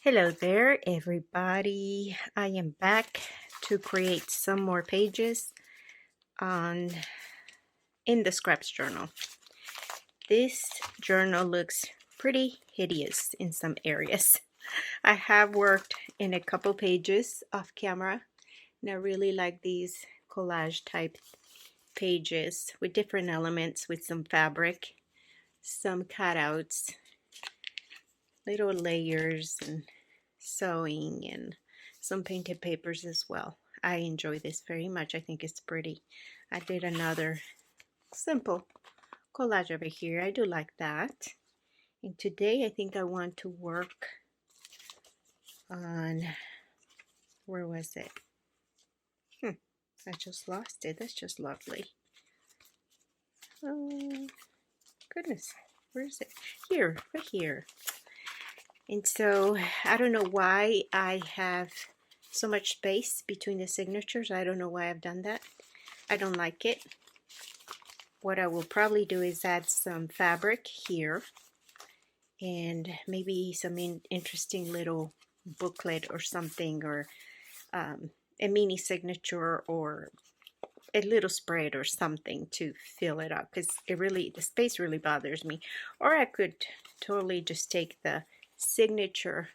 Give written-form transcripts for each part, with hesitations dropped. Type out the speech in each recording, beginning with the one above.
Hello there, everybody. I am back to create some more pages on in the scraps journal. This journal looks pretty hideous in some areas. I have worked in a couple pages off camera, and I really like these collage type pages with different elements, with some fabric, some cutouts, little layers, and sewing, and some painted papers as well. I enjoy this very much. I think it's pretty. I did another simple collage over here. I do like that. And today I think I want to work on, where was it? I just lost it. That's just lovely. Oh, goodness. Where is it? Here, right here. And so I don't know why I have so much space between the signatures. I don't know why I've done that. I don't like it. What I will probably do is add some fabric here and maybe some interesting little booklet or something, or a mini signature or a little spread or something to fill it up, because the space really bothers me. Or I could totally just take the signature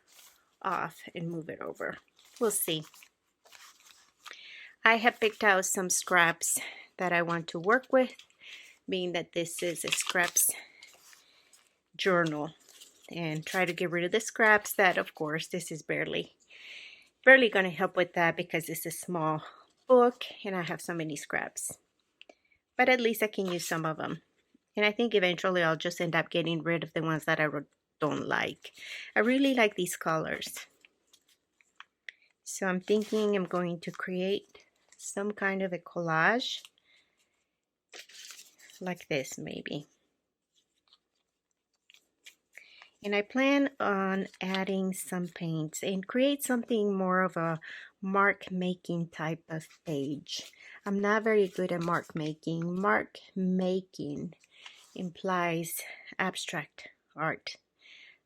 off and move it over. We'll see. I have picked out some scraps that I want to work with, being that this is a scraps journal, and try to get rid of the scraps that, of course, this is barely going to help with that because it's a small book and I have so many scraps. But at least I can use some of them. And I think eventually I'll just end up getting rid of the ones that I don't like. I really like these colors. So I'm thinking I'm going to create some kind of a collage like this maybe. And I plan on adding some paints and create something more of a mark making type of page. I'm not very good at mark making. Mark making implies abstract art,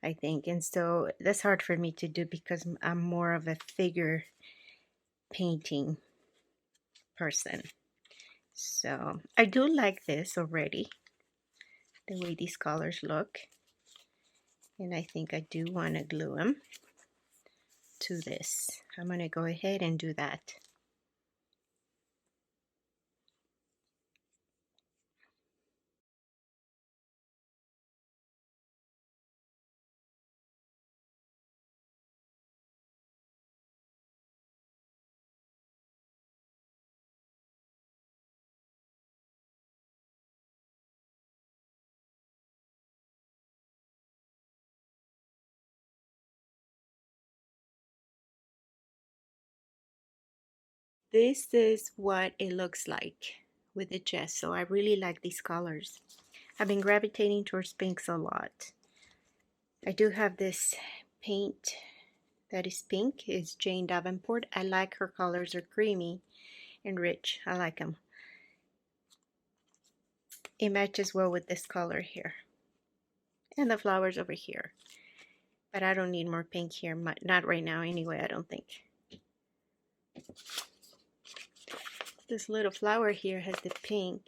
I think, and so that's hard for me to do because I'm more of a figure painting person. So I do like this already, the way these colors look, and I think I do want to glue them to this. I'm going to go ahead and do that. This is what it looks like with the gesso. I really like these colors. I've been gravitating towards pinks a lot. I do have this paint that is pink. It's Jane Davenport. I like her colors. They're creamy and rich. I like them. It matches well with this color here and the flowers over here. But I don't need more pink here. Not right now anyway, I don't think. This little flower here has the pink.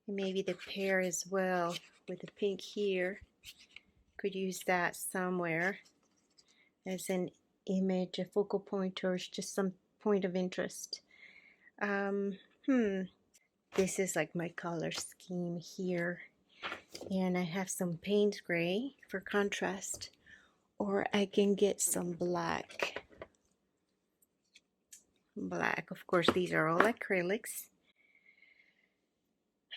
And maybe the pear as well with the pink here. Could use that somewhere as an image, a focal point, or just some point of interest. This is like my color scheme here. And I have some paint gray for contrast. Or I can get some black. Of course, these are all acrylics.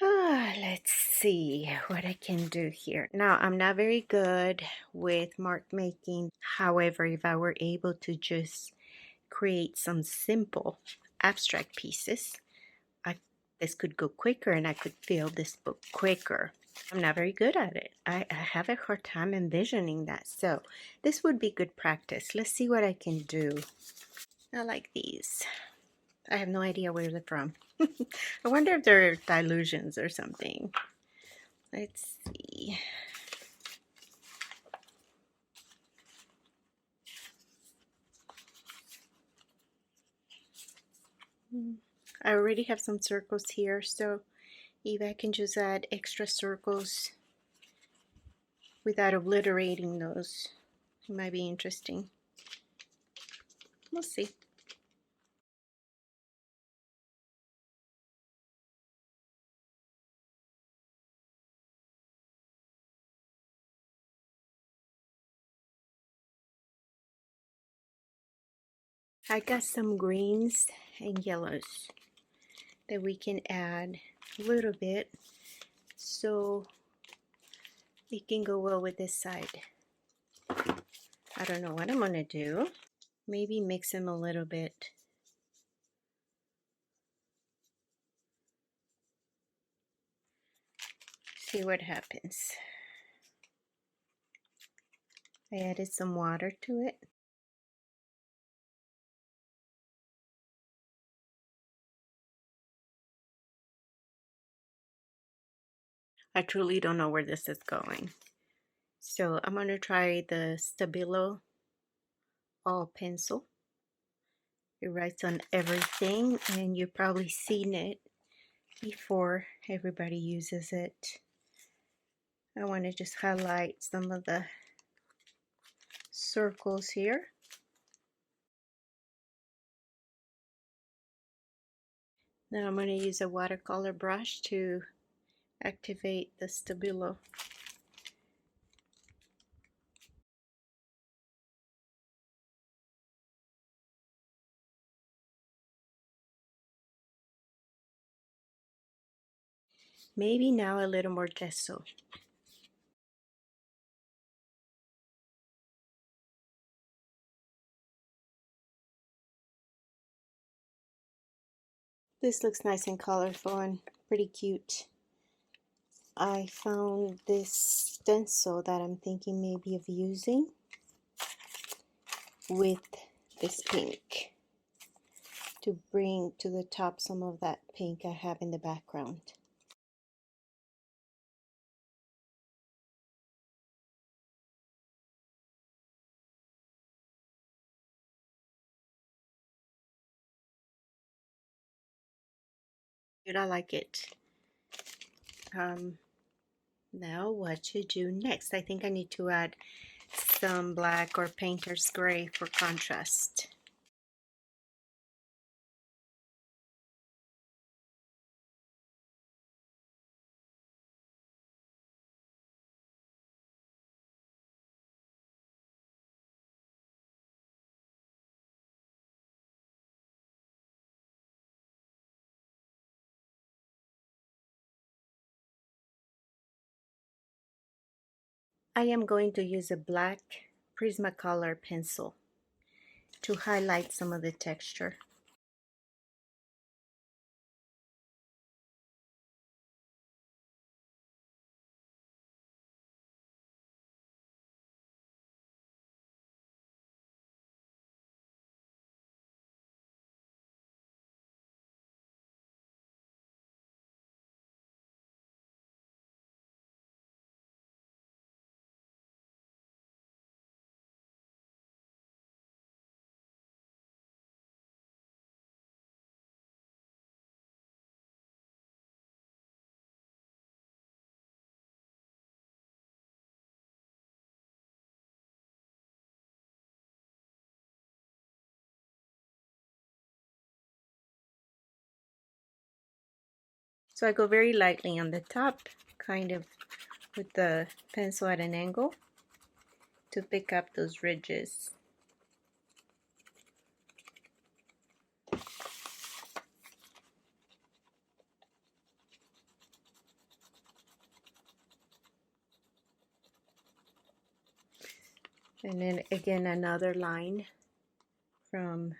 Let's see what I can do here. Now, I'm not very good with mark making. However, if I were able to just create some simple abstract pieces, this could go quicker and I could fill this book quicker. I'm not very good at it. I have a hard time envisioning that. So this would be good practice. Let's see what I can do. I like these. I have no idea where they're from. I wonder if they're dilutions or something. Let's see. I already have some circles here, so if I can just add extra circles without obliterating those, it might be interesting. We'll see. I got some greens and yellows that we can add a little bit so it can go well with this side. I don't know what I'm gonna do. Maybe mix them a little bit. See what happens. I added some water to it. I truly don't know where this is going. So I'm gonna try the Stabilo all pencil. It writes on everything and you've probably seen it before. Everybody uses it. I want to just highlight some of the circles here. Now I'm going to use a watercolor brush to activate the Stabilo. Maybe now a little more gesso. This looks nice and colorful and pretty cute. I found this stencil that I'm thinking maybe of using with this pink to bring to the top some of that pink I have in the background. I like it. Now what to do next? I think I need to add some black or painter's gray for contrast. I am going to use a black Prismacolor pencil to highlight some of the texture. So I go very lightly on the top, kind of with the pencil at an angle to pick up those ridges. And then again another line from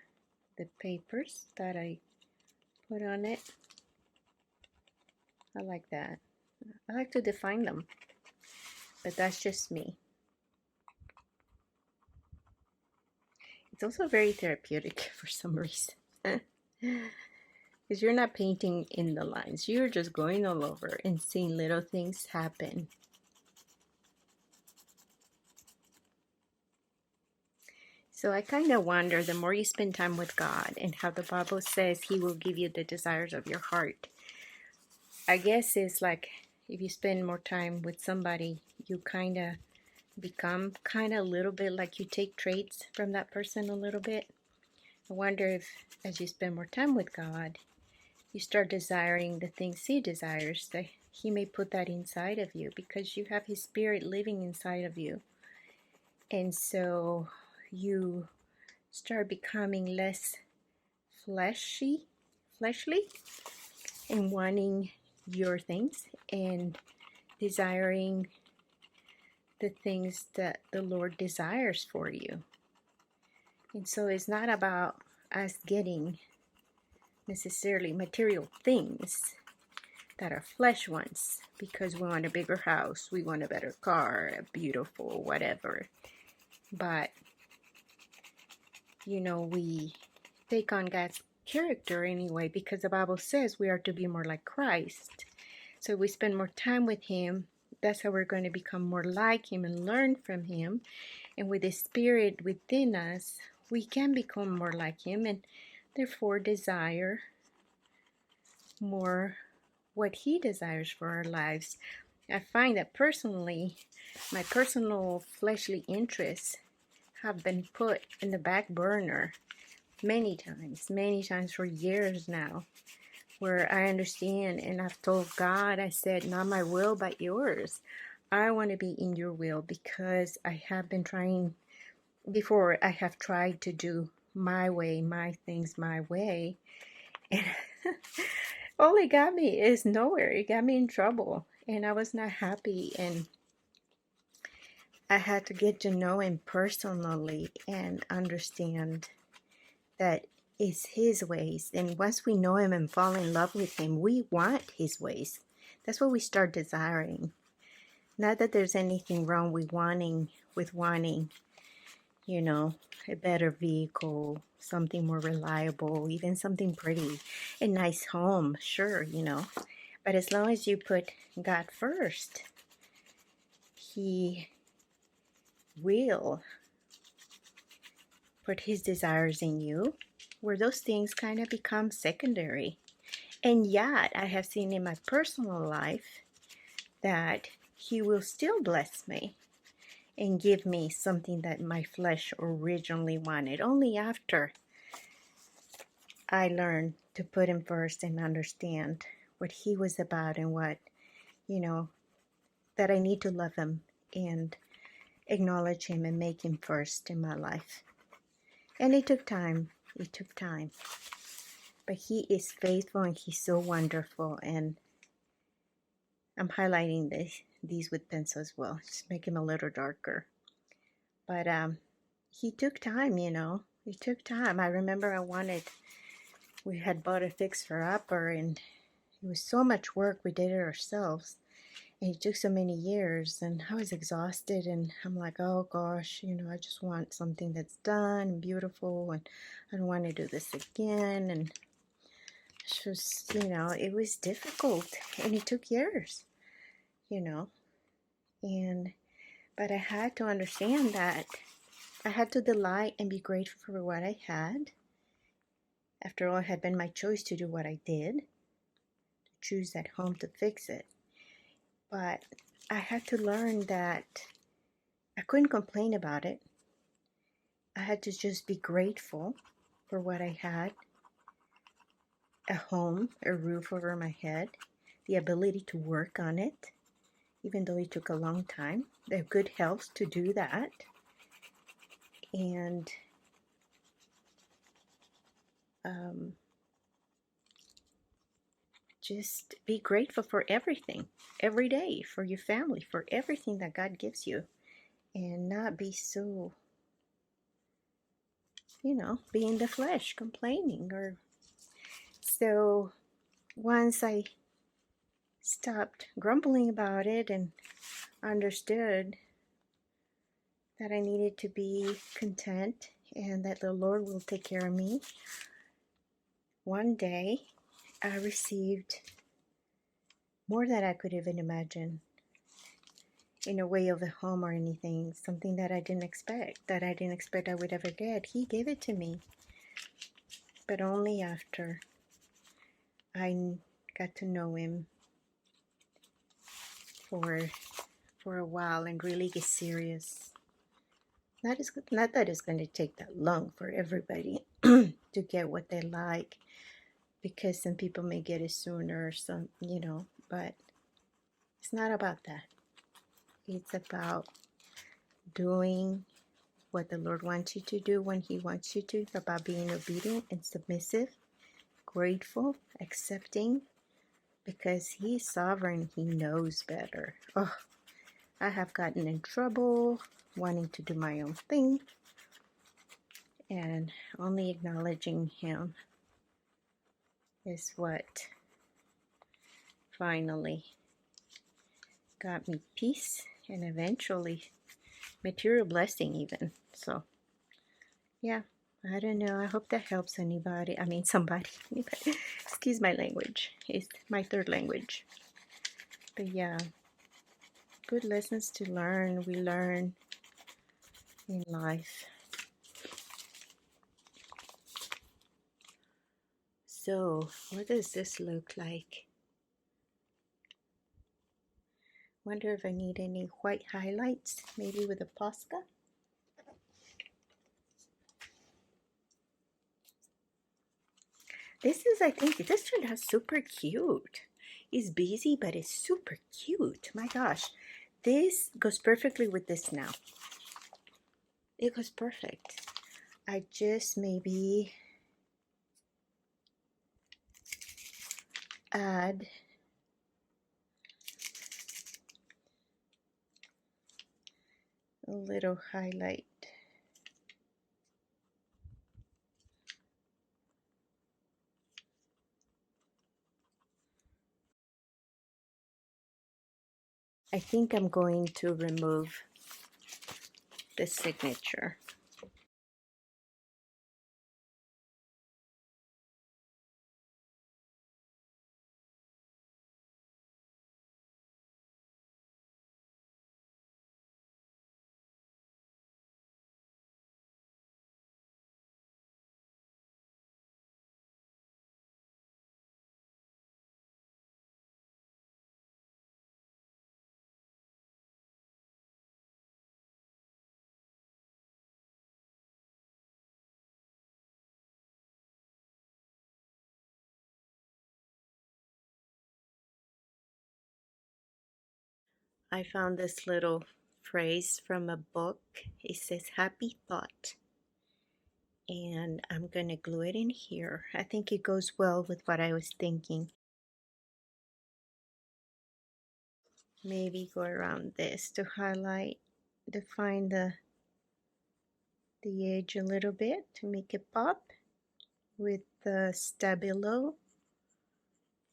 the papers that I put on it. I like that. I like to define them, but that's just me. It's also very therapeutic for some reason. Because you're not painting in the lines, you're just going all over and seeing little things happen. So I kind of wonder, the more you spend time with God and how the Bible says He will give you the desires of your heart. I guess it's like if you spend more time with somebody, you kind of become kind of a little bit like you take traits from that person a little bit. I wonder if as you spend more time with God, you start desiring the things He desires, that He may put that inside of you because you have His Spirit living inside of you. And so you start becoming less fleshly and wanting your things and desiring the things that the Lord desires for you. And so it's not about us getting necessarily material things that are flesh ones because we want a bigger house, we want a better car, a beautiful whatever. But, we take on God's character anyway because the Bible says we are to be more like Christ. So we spend more time with Him. That's how we're going to become more like Him and learn from Him. And with the Spirit within us, we can become more like Him and therefore desire more what He desires for our lives. I find that personally, my personal fleshly interests have been put in the back burner many times for years now, where I understand and I've told God, I said, not my will, but yours. I want to be in your will because I have been trying, before I have tried to do my way, my things my way. And all it got me is nowhere. It got me in trouble. And I was not happy. And I had to get to know Him personally and understand that it's His ways. And once we know Him and fall in love with Him, we want His ways. That's what we start desiring. Not that there's anything wrong with wanting, a better vehicle, something more reliable, even something pretty, a nice home, sure, But as long as you put God first, He will put His desires in you, where those things kind of become secondary. And yet, I have seen in my personal life that He will still bless me and give me something that my flesh originally wanted, only after I learned to put Him first and understand what He was about and what, that I need to love Him and acknowledge Him and make Him first in my life. And it took time. But He is faithful and He's so wonderful. And I'm highlighting these with pencil as well, just make them a little darker. But He took time, He took time. I remember we had bought a fixer-upper, and it was so much work. We did it ourselves. And it took so many years, and I was exhausted, and I'm like, oh gosh, I just want something that's done and beautiful, and I don't want to do this again. And it's just, it was difficult, and it took years, but I had to understand that I had to delight and be grateful for what I had. After all, it had been my choice to do what I did, to choose that home to fix it. But I had to learn that I couldn't complain about it. I had to just be grateful for what I had. A home, a roof over my head, the ability to work on it, even though it took a long time, the good health to do that, and just be grateful for everything, every day, for your family, for everything that God gives you, and not be so, be in the flesh, complaining. Or so once I stopped grumbling about it and understood that I needed to be content and that the Lord will take care of me, one day I received more than I could even imagine. in a way of a home or anything. Something that I didn't expect, I would ever get. He gave it to me, but only after I got to know him for a while and really get serious. Not that it's going to take that long for everybody to get what they like, because some people may get it sooner, some, but it's not about that. It's about doing what the Lord wants you to do when He wants you to. It's about being obedient and submissive, grateful, accepting, because He's sovereign. He knows better. Oh, I have gotten in trouble wanting to do my own thing, and only acknowledging Him is what finally got me peace and eventually material blessing even. So yeah, I don't know. I hope that helps anybody. I mean somebody. Excuse my language. It's my third language. But yeah, good lessons to learn. We learn in life. So what does this look like? Wonder if I need any white highlights, maybe with a Posca. This is, I think, this turned out super cute. It's busy, but it's super cute. My gosh, this goes perfectly with this now. It goes perfect. I just maybe add a little highlight. I think I'm going to remove the signature. I found this little phrase from a book. It says happy thought. And I'm going to glue it in here. I think it goes well with what I was thinking. Maybe go around this to highlight, define the edge a little bit to make it pop with the Stabilo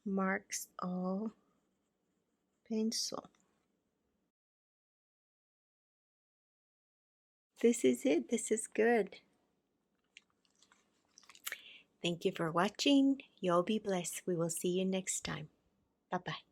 Marks All pencil. This is it. This is good. Thank you for watching. Y'all be blessed. We will see you next time. Bye-bye.